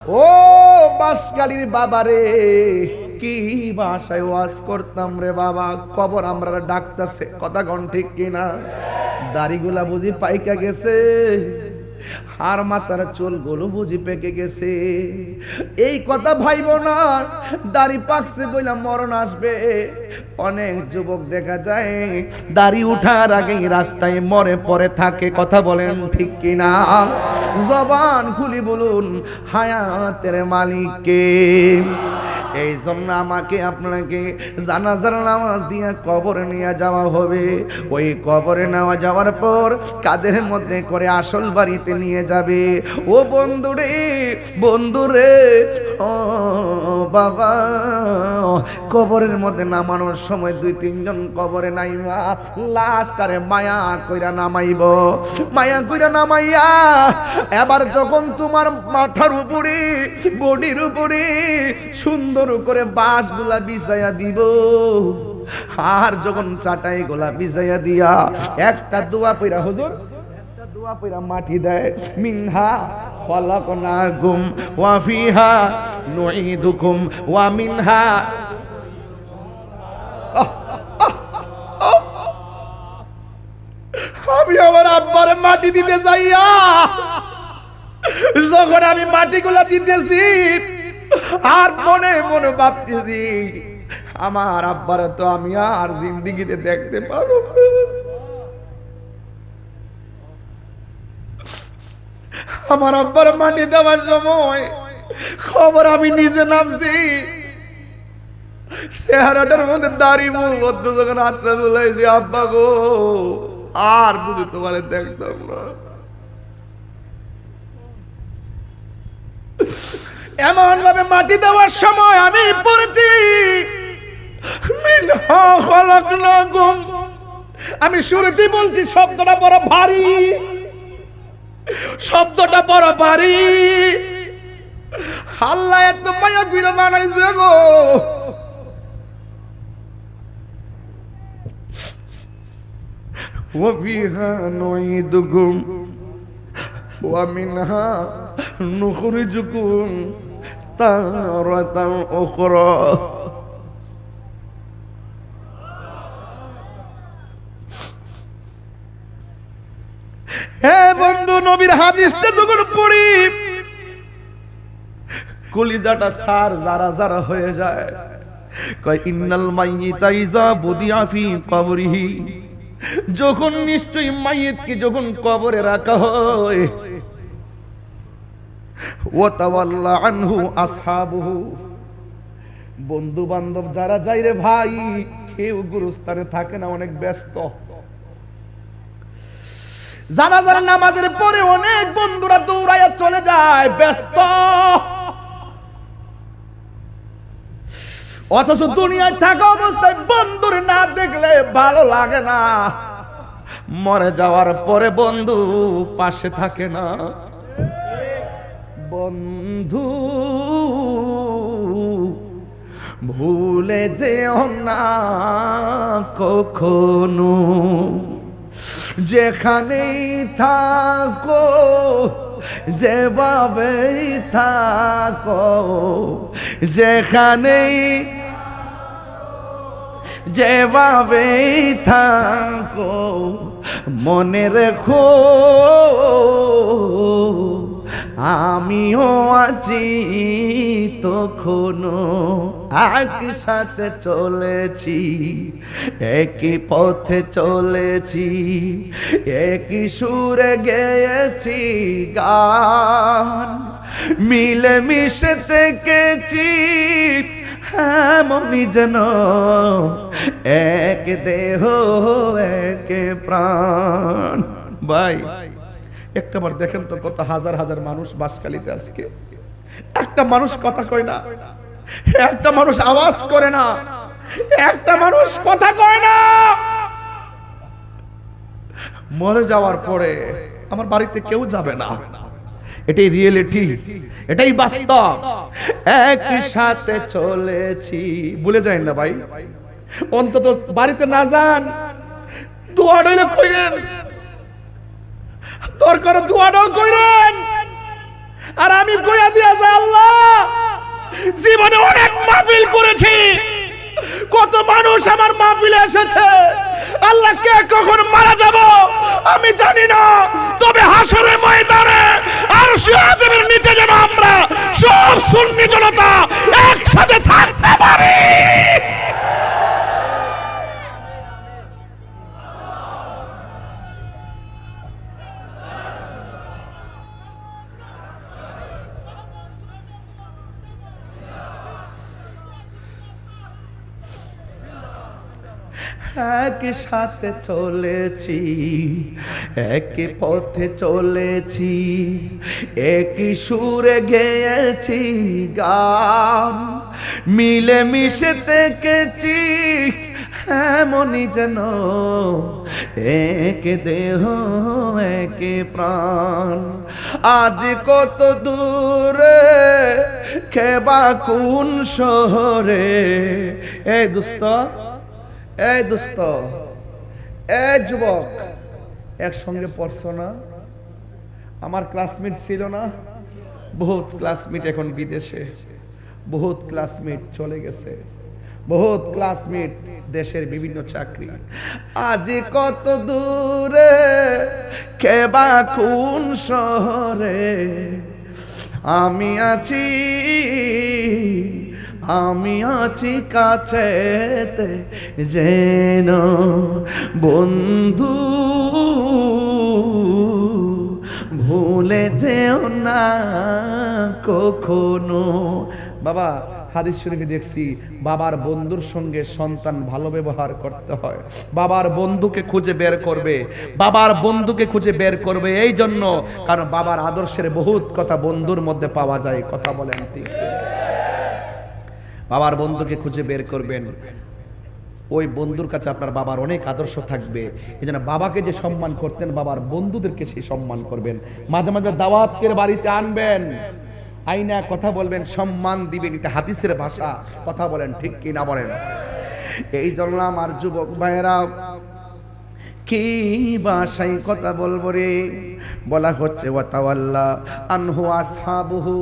ও বাসকালীর বাবারে, কি ভাষায় ওয়াজ করতাম রে বাবা। কবর আমরা ডাকতেছে, কথা কোন ঠিক কিনা? দাড়িগুলা বুঝি পাইকা গেছে, আর মাথার চুলগুলো বুঝি পেকে গেছে। এই কথা ভাইব না, দাড়ি পাকছে বইলা মরণ আসবে। অনেক যুবক দেখা যায় দাড়ি উঠার আগেই রাস্তায় মরে পড়ে থাকে, কথা বলেন ঠিক কিনা? জবান খুলি বলুন হায়াতের মালিককে। এই জন্য আমাকে আপনাকে জানাজার নামাজ দিয়ে কবরে নিয়ে যাওয়া হবে। ওই কবরে নেওয়া যাওয়ার পর কাদের মধ্যে করে আসল বাড়িতে নিয়ে যাবে। ও বন্ধুরে, বন্ধুরে, ও বাবা, কবরের মধ্যে নামানোর সময় 2-3 জন কবরে নাইবা লাশটারে মায়া কইরা নামাইব। মায়া কইরা নামাইয়া এবার যখন তোমার মাথার উপরে, বডির উপরে সুন্দর করে বাঁশগুলা বিছাইয়া দিব, আর যখন চাটাই গোলা বিছাইয়া দিয়া একটা দোয়া পইরা, হুজুর একটা দোয়া পইরা মাটি দেয়, মিনহা খলাকনাকুম ওয়া ফিহা নুঈদুকুম ওয়া মিনহা। আমি আমার আব্বার মাটি দিতে যাইয়া যখন আমি মাটিগুলা দিতেছি, আর মনে মনে ভাবতেছি আমার আব্বার তো আমি আর জিন্দেগিতে দেখতে পারবো। আমার আব্বার মাটি দেওয়ার সময় খবর আমি নিজে নামছি, চেহারাটার মধ্যে দাড়ি মুখ বদ্ধ, যখন হাতটা বুলাইছি, আব্বা গো আর বুঝি তোমার দেখতাম না। এমন ভাবে মাটি দেওয়ার সময় আমি পড়েছি, মিনহা খলাকনাকুম। আমি শুরুতেই বলছি শব্দটা বড় ভারী, শব্দটা বড় ভারী। আল্লাহ এত মায়া করে বানাইছে গো। ওয়া ফিহা নুঈদুকুম ওয়া মিনহা নুখরিজুকুম তারাতান উখরা। হে বন্ধু, নবীর হাদিসটা যখন পড়ি কলিজাটা সার জারা জারা হয়ে যায়। কয় ইন্নাল মাইয়িতা ইযা বুদিআ ফি কবরিহি, যখন নিশ্চয়ই মাইয়িতকে যখন কবরে রাখা হয়, ওয়া তাওয়াল্লা আনহু আসহাবুহু, বন্ধু বান্ধব যারা যায় রে ভাই, কেউ গুরুস্থানে থাকে না, অনেক ব্যস্ত। জানাজার নামাজের পরে অনেক বন্ধুরা দৌড়াইয়া চলে যায়, ব্যস্ত। অথচ দুনিয়ায় থাকা অবস্থায় বন্ধুর না দেখলে ভালো লাগে না, মরে যাওয়ার পরে বন্ধু পাশে থাকে না। বন্ধু ভুলে যেও না কখনো, যেখানেই থাকো, যেভাবেই থাকো, যেখানেই যেভাবেই থাকো, মনে রেখো আমিও আছি তখনো। একসাথে চলেছি, একই পথে চলেছি, একই সুরে গেয়েছি গান, মিলে মিশে থেকেছি এমনই যেন এক দেহ এক প্রাণ। ভাই একটা বার দেখেন তো, কত হাজার হাজার মানুষ বাসখালীতে আজকে, একটা মানুষ কথা কয় না, একটা মানুষ আওয়াজ করে না, একটা মানুষ কথা কয় না। মরে যাওয়ার পরে আমার বাড়িতে কেউ যাবে না, এটাই রিয়েলিটি, এটাই বাস্তব। একসাথে চলেছি, ভুলে যাই না ভাই, অন্তত বাড়িতে না যান, দোয়া ডইলে কইরেন, দরকার দোয়াটাও কইরেন। আর আমি কইয়া দিয়া যাই, আল্লাহ করেছি, কত মানুষ আমার মাহফিলে এসেছে। আল্লাহ কে কখন মারা যাব আমি জানি না, তবে হাসরের ময়দানে আরশে আযমের নিচে যেন আমরা সব সুন্নি জনতা একসাথে থাকতে পারি। একই সাথে চলেছি, একই পথে চলেছি, একই সুরে গেয়েছি গান, মিলে মিশে থেকেছি এমনই যেন এক দেহ এক প্রাণ। আজ কত দূরে খেবা কোন শহরে। এই দোস্ত, এই দোস্ত, এই যুবক, একসঙ্গে পড়ছো না? আমার ক্লাসমেট ছিল না? বহুত ক্লাসমেট এখন বিদেশে, বহুত ক্লাসমেট চলে গেছে, বহুত ক্লাসমেট দেশের বিভিন্ন চাকরি। আজ কত দূরে কেবা কোন শহরে, আমি আছি, আমি আছি কাছেতে যেন বন্ধু, ভুলে যেও না কখনো। বাবা, হাদিস শরীফে দেখছি বাবার বন্ধুর সঙ্গে সন্তান ভালো ব্যবহার করতে হয়। বাবার বন্ধুকে খুঁজে বের করবে, বাবার বন্ধুকে খুঁজে বের করবে এই জন্য, কারণ বাবার আদর্শের বহুত কথা বন্ধুর মধ্যে পাওয়া যায়। কথা বলেন ঠিক? বাবার বন্ধুকে খুঁজে বের করবেন, ওই বন্ধুর কাছে আপনার বাবার অনেক আদর্শ থাকবে। এই জন্য বাবাকে যে সম্মান করতেন, বাবার বন্ধুদেরকে সেই সম্মান করবেন। মাঝে মাঝে দাওয়াতের বাড়িতে আনবেন, আইনা কথা বলবেন, সম্মান দিবেন। এটা হাদিসের ভাষা। কথা বলেন ঠিক কি না বলেন? এই জন্য আমার যুবক ভাইয়েরা, কি ভাষায় কথা বলবো রে? বলা হচ্ছে ওয়াতাওয়াল্লা আনহু আসহাবুহু,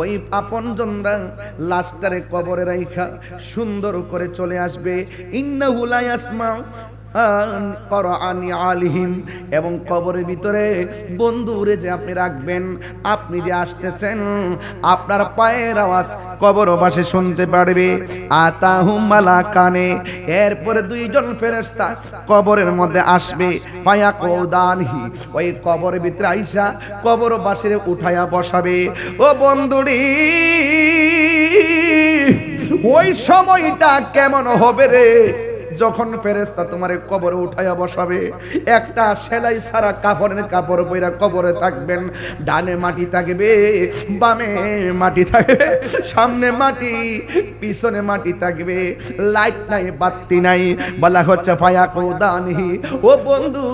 ওই আপনজনরা লাশটারে কবরে রাইখা সুন্দর করে চলে আসবে। ইন্নাহু লা ইয়াসমাউ করানি আলিহিম, এবং কবরের ভিতরে বন্ধুরে যে আপনি রাখবেন, আপনি যে আসতেছেন, আপনার পায়ের আওয়াজ কবরবাসী শুনতে পারবে। আতাহুম মালাকানে, এরপরে দুইজন ফেরেশতা কবরের মধ্যে আসবে। ফায়াকুদানহি, ওই কবরের ভিতরে আইসা কবরবাসীরে উঠায়া বসাবে। ও বন্ধুরি, ওই সময়টা কেমন হবে রে, যখন ফেরেশতা তোমারে কবরে উঠাইয়া বসাবে। একটা সেলাই সারা কাপড়ের কাপড় পইরা কবরে থাকবেন। ডানে মাটি থাকবে, বামে মাটি থাকবে, সামনে মাটি, পিছনে মাটি থাকবে, লাইট নাই, বাতি নাই। বলা হচ্ছে ফায়াকুদানহি, ও বন্ধু,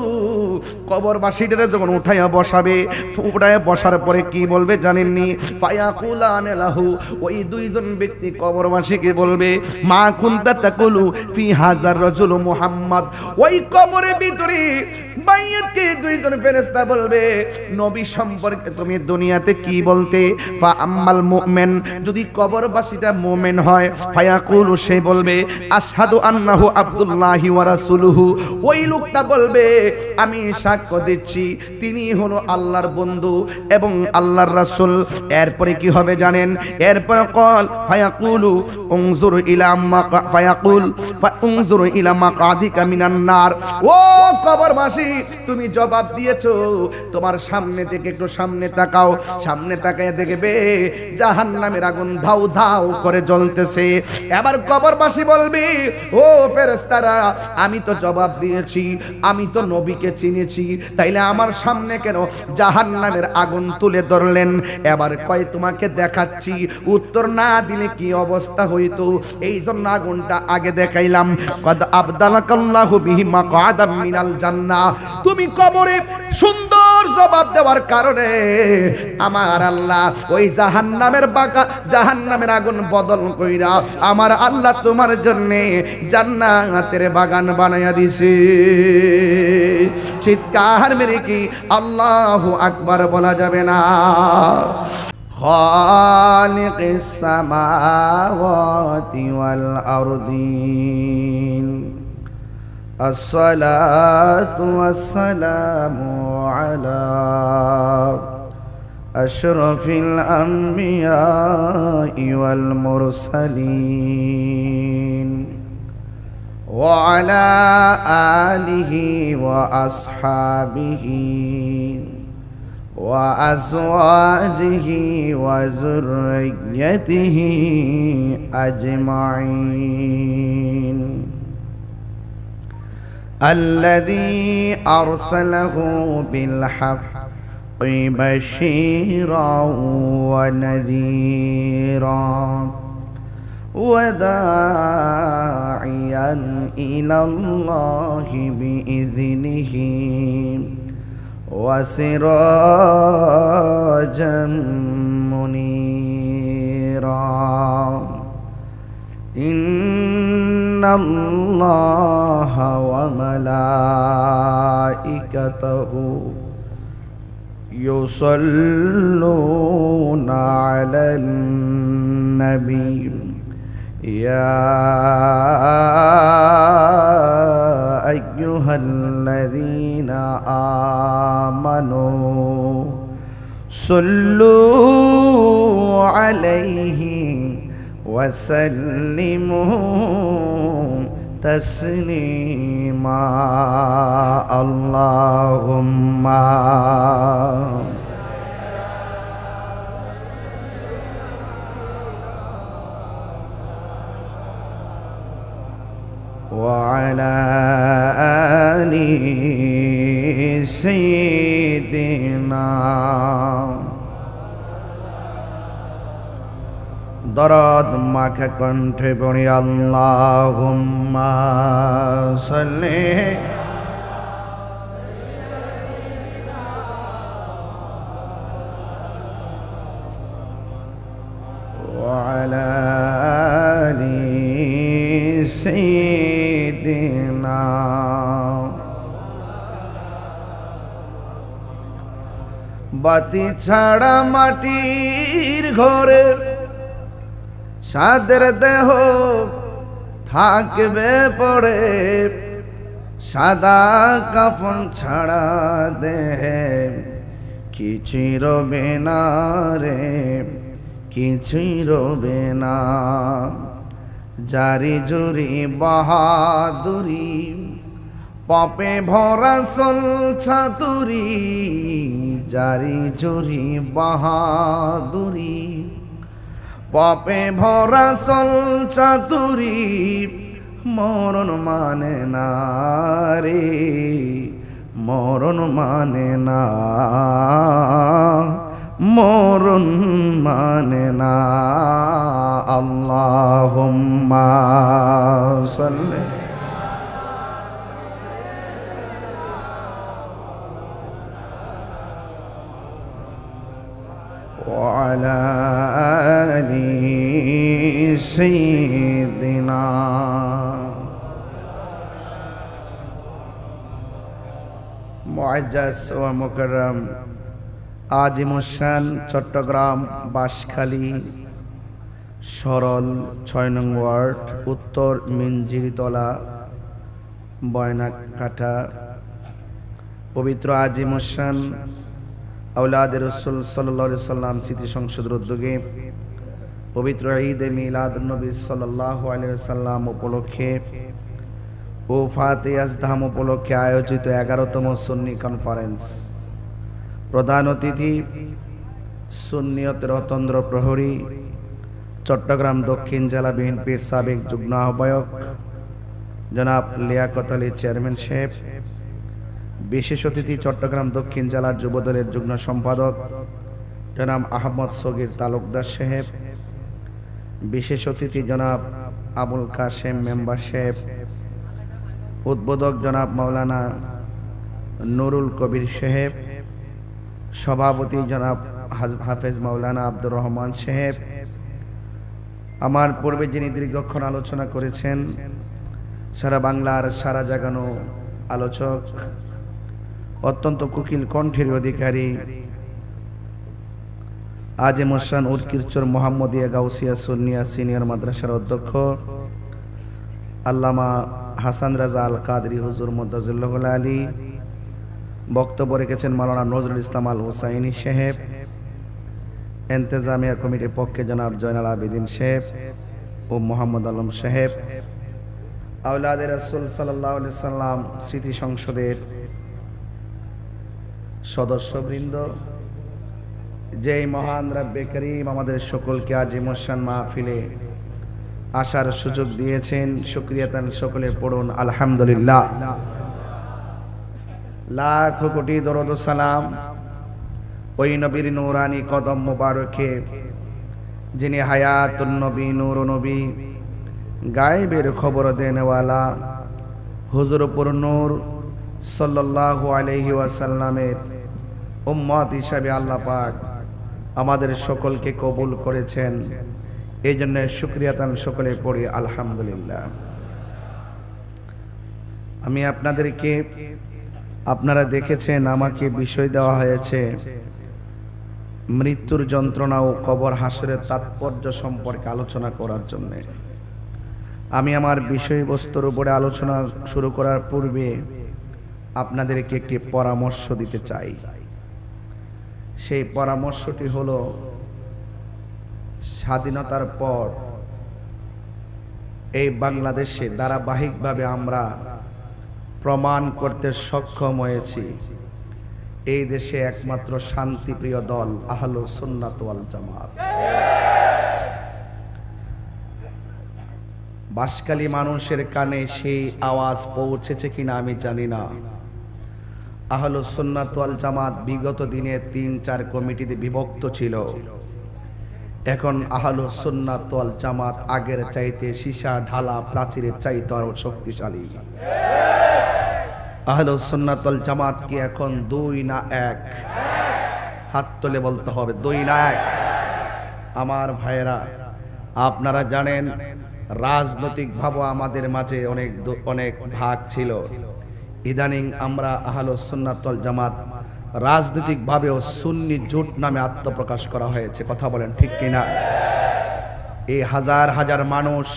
কবরবাসীটারে যখন উঠাইয়া বসাবে, উঠাইয়া বসার পরে কি বলবে জানেননি? ফায়াকুলানে লাহু, ওই দুইজন ব্যক্তি কবরবাসীকে বলবে, মা কুনতা তাকুলু ফি হাজার রাজুল মুহাম্মদ। ওই কবরের ভিতরে মাইয়াতকে দুইজন ফেরেশতা বলবে, নবী সম্পর্কে তুমি দুনিয়াতে কি বলতে? ফা আম্মাল মুমিন, যদি কবরবাসীটা মুমিন হয়, ফায়াকুলু, সে বলবে আশহাদু আন্নাহু আব্দুল্লাহি ওয়া রাসূলুহু। ওই লোকটা বলবে, আমি সাক্ষ্য দিচ্ছি তিনি হলো আল্লাহর বন্ধু এবং আল্লাহর রাসূল। এরপরে কি হবে জানেন? এরপরে কল ফায়াকুলু উনজুর ইলা ফায়াকুল উনজুর ইলা মাকাদিকা মিনান নার। ও কবরবাসী, তুমি জবাব দিয়েছো, তোমার সামনে থেকে একটু সামনে তাকাও। সামনে তাকায় দেখবে জাহান্নামের আগুন ধাউ ধাউ করে জ্বলতেছে। এবার কবরবাসী বলবে, ও ফেরেশতারা, আমি তো জবাব দিয়েছি, আমি তো নবীকে চিনেছি, তাইলে আমার সামনে কেন জাহান্নামের আগুন তুলে ধরলেন? এবার কয় তোমাকে দেখাচ্ছি, উত্তর না দিলে কি অবস্থা হইতো, এই জন্য আগুনটা আগে দেখাইলাম। কদ আবদালাকাল্লাহু বিহি মাকআদাম মিনাল জান্নাহ। তুমি কবরে সুন্দর জবাব দেওয়ার কারণে আমার আল্লাহ ওই জাহান্নামের আগুন বদল কইরা আমার আল্লাহ তোমার জন্য জান্নাতের বাগান বানায়া দিছে। চিৎকার মেরে কি আল্লাহু আকবার বলা যাবে না? خالق السماوات والأرضين الصلاة والسلام على أشرف الأنبياء والمرسلين وعلى آله وأصحابه وأزواجه وذريته أجمعين الذي أرسله بالحق بشيرا ونذيرا وداعيا إلى الله بإذنه وسراجا منيرا إن الله وملائكته يصلون على النبي يا أيها الذين آمنوا صلوا عليه وسلموا تسليما اللهم وعلى آل سيدنا দরদ মাখা কণ্ঠে পড়ি আল্লাহুম্মা সাল্লি ওয়া আলা আলি সাইয়্যিদিনা বাতি ছাড়া মাটির ঘরে সাদের দেহ থাকবে পড়ে সাদা কাফন ছাড়া দেহে কিছুই রবে না রে কিছুই রবে না জারি জুরি বাহাদুরি পাপে ভরা সল ছাতুরি জারি জুরি বাহাদুরি পাপে ভরা সল চাতুরি মরণ মানে না রে মরণ মানে না মরণ মানে না আল্লাহুম্মা সাল্লি وعلى آل سيدنا মুআজ্জাজ ও মুকাররম আজিমুশান চট্টগ্রাম বাঁশখালী সরল ৬ নং ওয়ার্ড উত্তর মিনজিরিতলা বয়নাকাটা পবিত্র আজিমুশান আওলাদ রাসূল সাল্লাল্লাহু আলাইহি সাল্লাম স্মৃতি সংসদের উদ্যোগে পবিত্র ঈদে মিলাদুন নবী সাল্লাল্লাহু আলাইহি সাল্লাম উপলক্ষে ও ফাতে আজধাম উপলক্ষে আয়োজিত ১১তম সুন্নি কনফারেন্স প্রধান অতিথি সুন্নিয়তের অতন্দ্র প্রহরী চট্টগ্রাম দক্ষিণ জেলা বিএনপির সাবেক যুগ্ম আহ্বায়ক জনাব লিয়াকত আলী চেয়ারম্যান সাহেব, বিশেষ অতিথি চট্টগ্রাম দক্ষিণ জেলা যুবদলের যুগ্ম সম্পাদক জনাব আহমদ সগীর তালুকদার সাহেব, বিশেষ অতিথি জনাব আবুল কাশেম মেম্বার সাহেব, উদ্বোধক জনাব মাওলানা নুরুল কবির সাহেব, সভাপতি জনাব হাফেজ মাওলানা আব্দুর রহমান সাহেব, আমার পূর্বে যিনি দীর্ঘক্ষণ আলোচনা করেছেন সারা বাংলার সারা জাগানো আলোচক, অত্যন্ত কুকিল কণ্ঠের অধিকারী আজিমুসান উরকিরচর মোহাম্মদিয়া গাউসিয়া সুন্নিয়া সিনিয়র মাদ্রাসার অধ্যক্ষ আল্লামা হাসান রাজা আল কাদরি হুজুর মুদ্দাজুল্লাহ আলী, বক্তব্য রেখেছেন মাওলানা নজরুল ইসলাম আল হুসাইনি সাহেব, ইন্তেজামিয়া কমিটির পক্ষে জনাব জয়নাল আবেদিন সাহেব ও মোহাম্মদ আলম সাহেব, আওলাদে রাসূল সাল্লাল্লাহু আলাইহি সাল্লাম স্মৃতি সংসদের সদস্যবৃন্দ, যেই মহান রব্বে করিম আমাদের সকলকে আজ ইমোশন মাহফিলে আসার সুযোগ দিয়েছেন, শুকরিয়া তান সকলে পড়ুন আলহামদুলিল্লাহ। লাখ কোটি দরুদ ও সালাম ওই নবীর নূরানি কদম মোবারকে, যিনি হায়াতুন নবী, নূর নবী, গায়েবের খবর দেনওয়ালা হুজুর পুর নূর সাল্লাল্লাহু আলাইহি ওয়াসাল্লামের উম্মত হিসাবে আল্লাহ পাক আমাদের সকলকে কবুল করেছেন। এই জন্য শুকরিয়া তান সকলে পড়ি আলহামদুলিল্লাহ। আমি আপনাদেরকে, আপনারা দেখেছেন আমাকে বিষয় দেওয়া হয়েছে মৃত্যুর যন্ত্রণা ও কবর হাসরের তাৎপর্য সম্পর্কে আলোচনা করার জন্য। আমি আমার বিষয়বস্তুর উপরে আলোচনা শুরু করার পূর্বে আপনাদেরকে একটি পরামর্শ দিতে চাই। সেই পরামর্শটি হলো, স্বাধীনতার পর এই বাংলাদেশে ধারাবাহিকভাবে আমরা প্রমাণ করতে সক্ষম হয়েছি এই দেশে একমাত্র শান্তিপ্রিয় দল আহলুস সুন্নাত ওয়াল জামাত। বাসকালী মানুষের কানে সেই আওয়াজ পৌঁছেছে কিনা আমি জানি না। আহলুস সুন্নাত ওয়াল জামাত বিগত দিনে ৩-৪ কমিটিতে বিভক্ত ছিল। এখন আহলুস সুন্নাত ওয়াল জামাত আগের চাইতে সীসা ঢালা প্রাচীরের চাইতে আরো শক্তিশালী। আহলুস সুন্নাত ওয়াল জামাত কি এখন ২ না ১? হাত তুলে বলতে হবে ২ না ১। আমার ভাইয়েরা, আপনারা জানেন রাজনৈতিক ভাবে আমাদের মাঝে অনেক ভাগ ছিল। ইদানিং আমরা আহলুস সুন্নাত ওয়াল জামাত রাজনৈতিক ভাবেও সুন্নি জোট নামে আত্মপ্রকাশ করা হয়েছে। কথা বলেন ঠিক কিনা? এই হাজার হাজার মানুষ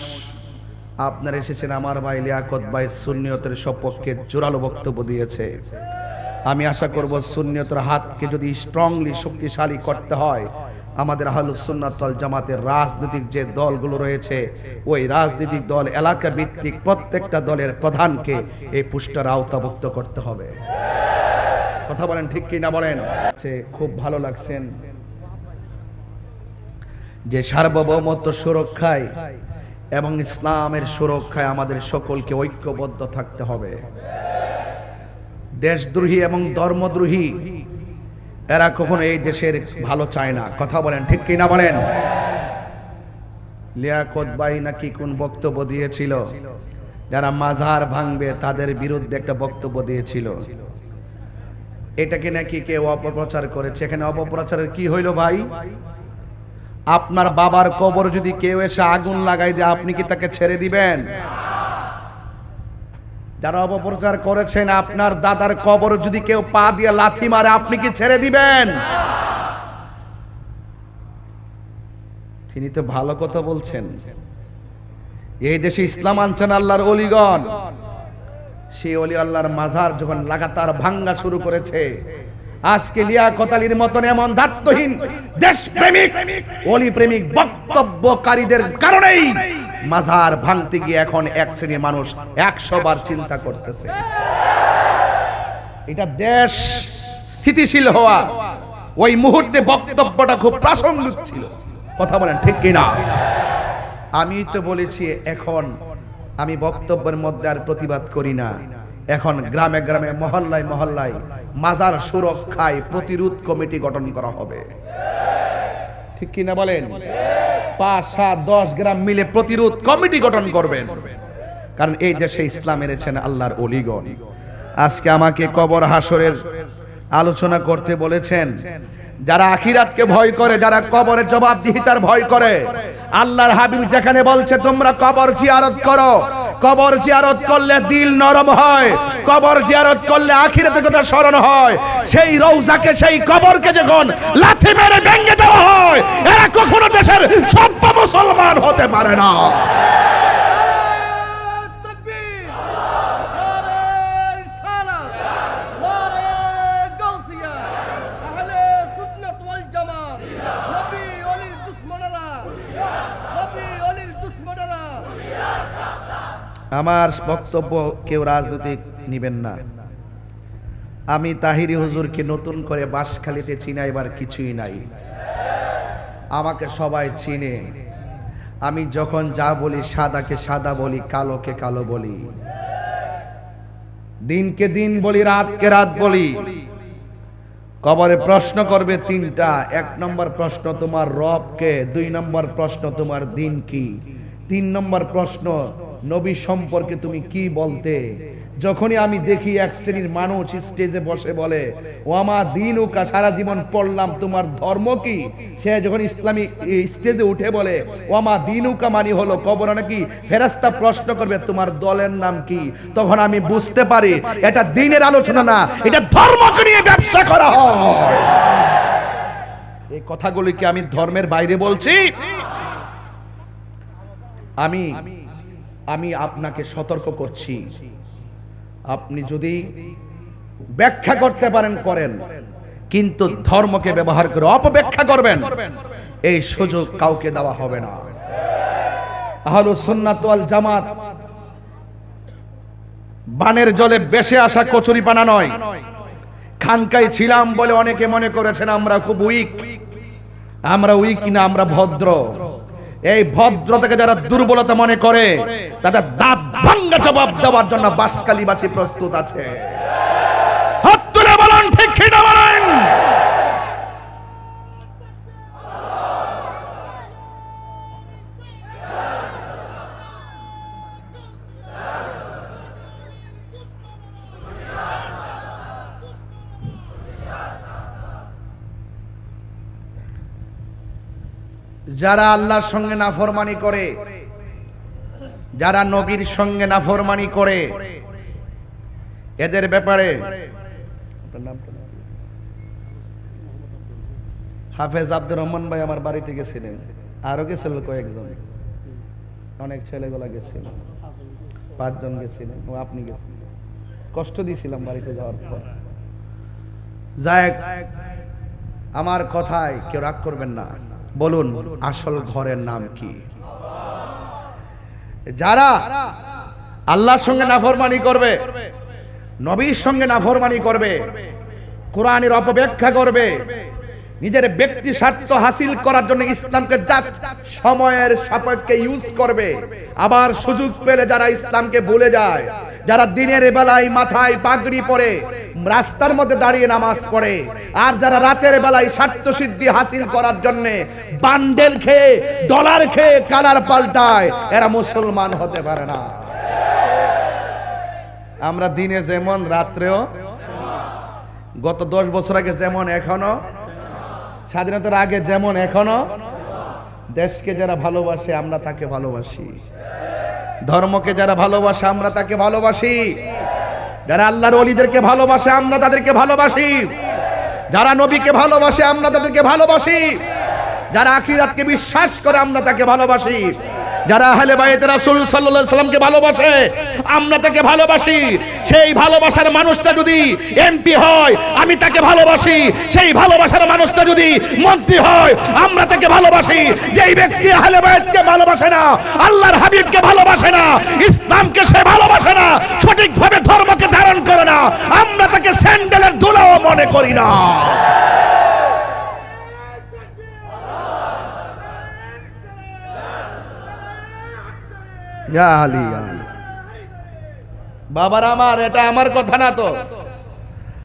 আপনারা এসেছেন, আমার ভাই লিয়াকত ভাই সুন্নিয়তের সপক্ষে জোরালো বক্তব্য দিয়েছে। আমি আশা করব সুন্নিয়তের হাতকে যদি স্ট্রংলি শক্তিশালী করতে হয়, আমাদের আহলুস সুন্নাত ওয়াল জামাতের রাজনৈতিক যে দলগুলো রয়েছে, ওই রাজনৈতিক দল এলাকা ভিত্তিক প্রত্যেকটা দলের প্রধানকে এই পুষ্টার আওতাভুক্ত করতে হবে। কথা বলেন ঠিক কি না বলেন? খুব ভালো লাগছেন যে সার্বভৌমত্ব সুরক্ষায় এবং ইসলামের সুরক্ষায় আমাদের সকলকে ঐক্যবদ্ধ থাকতে হবে। দেশদ্রোহী এবং ধর্মদ্রোহী এরা কখনো এই দেশের ভালো চায় না। কথা বলেন ঠিক কি না বলেন? লিয়াকত ভাই নাকি কোন বক্তব্য দিয়েছিল, যারা মাজার ভাঙবে তাদের বিরুদ্ধে একটা বক্তব্য দিয়েছিল। এটাকে নাকি কেউ অপপ্রচার করেছে। এখানে অপপ্রচারের কি হইল ভাই? আপনার বাবার কবর যদি কেউ এসে আগুন লাগাই দেয়, আপনি কি তাকে ছেড়ে দিবেন? যারা অপপ্রচার করেছেন, আপনার দাদার কবর যদি কেউ পা দিয়ে লাথি মারে, আপনি কি ছেড়ে দিবেন? তিনি তো ভালো কথা বলছেন। এই দেশে ইসলাম আনছেন আল্লাহর ওলিগণ। সেই ওলি আল্লাহর মাজার যখন লাগাতার ভাঙ্গা শুরু করেছে, আজকে লিয়াকত আলীর মতন এমন দায়িত্বহীন দেশপ্রেমিক ওলি প্রেমিক বক্তব্যকারীদের কারণেই মাজার ভাঙতে গিয়ে এখন এক শ্রেণীর মানুষ ১০০ বার চিন্তা করতেছে। এটা দেশ স্থিতিশীল হওয়া ওই মুহূর্তে বক্তব্যটা খুব প্রাসঙ্গিক ছিল। কথা বলেন ঠিক কিনা? আমি তো বলেছি, এখন আমি বক্তব্যের মধ্যে আর প্রতিবাদ করি না। এখন গ্রামে গ্রামে মহল্লায় মহল্লায় মাজার সুরক্ষায় প্রতিরোধ কমিটি গঠন করা হবে। ঠিক কিনা বলেন? ৫-৭-১০ গ্রাম মিলে প্রতিরোধ কমিটি গঠন করবেন। কারণ এই দেশে ইসলাম এনেছেন আল্লাহর ওলিগণ। আজকে আমাকে কবর হাসরের আলোচনা করতে বলেছেন। যারা আখিরাতকে ভয় করে, যারা কবরের জবাবদিহিতার ভয় করে, আল্লাহর হাবিব যেখানে বলছে তোমরা কবর জিয়ারত করো, কবর জিয়ারত করলে দিল নরম হয়, কবর জিয়ারত করলে আখিরাতের কথা স্মরণ হয়। সেই রওজাকে, সেই কবরকে যখন লাথি মেরে ভেঙে দেওয়া হয়, এরা কখনো দেশের সভ্য মুসলমান হতে পারে না। আমার বক্তব্য কেউ রাজনৈতিক নিবেন না। আমি তাহিরি হুজুরকে নতুন করে বাঁশখালীতে চিনাইবার কিছুই নাই। আমাকে সবাই চিনে। আমি যখন যা বলি, সাদাকে সাদা বলি, কালোকে কালো বলি, দিনকে দিন বলি, রাতকে রাত বলি। কবরে প্রশ্ন করবে তিনটা। 1 নম্বর প্রশ্ন তোমার রব কে, 2 নম্বর প্রশ্ন তোমার দিন কি, 3 নম্বর প্রশ্ন নবী সম্পর্কে তুমি কি বলতে। যখনই আমি দেখি এক শ্রেণীর মানুষ স্টেজে বসে বলে ওয়ামা দিনুকা, সারা জীবন পড়লাম তোমার ধর্ম কি, সে যখন ইসলামী স্টেজে উঠে বলে ওয়ামা দিনুকা মানে হলো কবরে নাকি ফেরেশতা প্রশ্ন করবে তোমার দলের নাম কি, তখন আমি বুঝতে পারি এটা দ্বীনের আলোচনা না, এটা ধর্মকে নিয়ে ব্যবসা করা হয়। এই কথাগুলি কি আমি ধর্মের বাইরে বলছি? আমি আপনাকে সতর্ক করছি, আপনি যদি ব্যাখ্যা করতে পারেন করেন, কিন্তু ধর্মকে ব্যবহার করে অপব্যাখ্যা করবেন, এই সুযোগ কাউকে দেওয়া হবে না। আহলুস সুন্নাত ওয়াল জামাত বানের জলে বেশে আসা কচুরিপানা নয়। খানকায় ছিলাম বলে অনেকে মনে করেছেন আমরা খুব উইক। আমরা উইক না, আমরা ভদ্র। এই ভদ্রতাকে যারা দুর্বলতা মনে করে তাদের দাঁত ভাঙা জবাব দেওয়ার জন্য বাঁশখালীবাসী প্রস্তুত আছে। হাত তুলে বলেন ঠিক কি না বলেন? যারা আল্লাহর সঙ্গে নাফরমানি করে, যারা নবীর সঙ্গে নাফরমানি করে, এদের ব্যাপারে হাফেজ আব্দুর রহমান ভাই আমার বাড়িতে গেছিলেন, আরো গেছিল কয়েকজন, অনেক ছেলেগুলা গেছিল, 5 জন গেছিলেন, ও আপনি গেছিলেন। কষ্ট দিয়েছিলাম বাড়িতে যাওয়ার পর। যাই আমার কথায় কেউ রাগ করবেন না। বলুন আসল ঘরের নাম কি? যারা আল্লাহর সঙ্গে নাফরমানি করবে, নবীর সঙ্গে নাফরমানি করবে, কোরআনের অপব্যাখ্যা করবে, নিজের ব্যক্তি স্বার্থ হাসিল করার জন্য ইসলামকে জাস্ট সময়ের সাপেক্ষে ইউজ করবে, আবার সুযোগ পেলে যারা ইসলামকে ভুলে যায়, যারা দিনের বেলায় মাথায় পাগড়ি পরে রাস্তার মধ্যে দাঁড়িয়ে নামাজ পড়ে, আর যারা রাতের বেলায় স্বার্থ সিদ্ধি হাসিল করার জন্য বান্ডেল খেয়ে ডলার খেয়ে কালার পাল্টায়, এরা মুসলমান হতে পারে না। আমরা দিনে যেমন রাত্রেও, গত 10 বছর আগে যেমন এখনো, স্বাধীনতার আগে যেমন এখনো, দেশকে যারা ভালোবাসে আমরা তাকে ভালোবাসি, ধর্মকে যারা ভালোবাসে আমরা তাকে ভালোবাসি, যারা আল্লাহর ওলিদেরকে ভালোবাসে আমরা তাদেরকে ভালোবাসি, যারা নবীকে ভালোবাসে আমরা তাদেরকে ভালোবাসি, যারা আখিরাতকে বিশ্বাস করে আমরা তাকে ভালোবাসি, যারা আহলে বাইত রাসূল সাল্লাল্লাহু আলাইহি সাল্লামকে ভালোবাসে আমরা তাকে ভালোবাসি। সেই ভালোবাসার মানুষটা যদি এমপি হয় আমি তাকে ভালোবাসি, সেই ভালোবাসার মানুষটা যদি মন্ত্রী হয় আমরা তাকে ভালোবাসি। যেই ব্যক্তি আহলে বাইতকে ভালোবাসে না, আল্লাহর হাবিবকে ভালোবাসে না, ইসলামকে সে ভালোবাসে না, সঠিকভাবে ধর্মকে ধারণ করে না, আমরা তাকে স্যান্ডেলের ধুলাও মনে করি না। বাবার আমার, এটা আমার কথা না তো।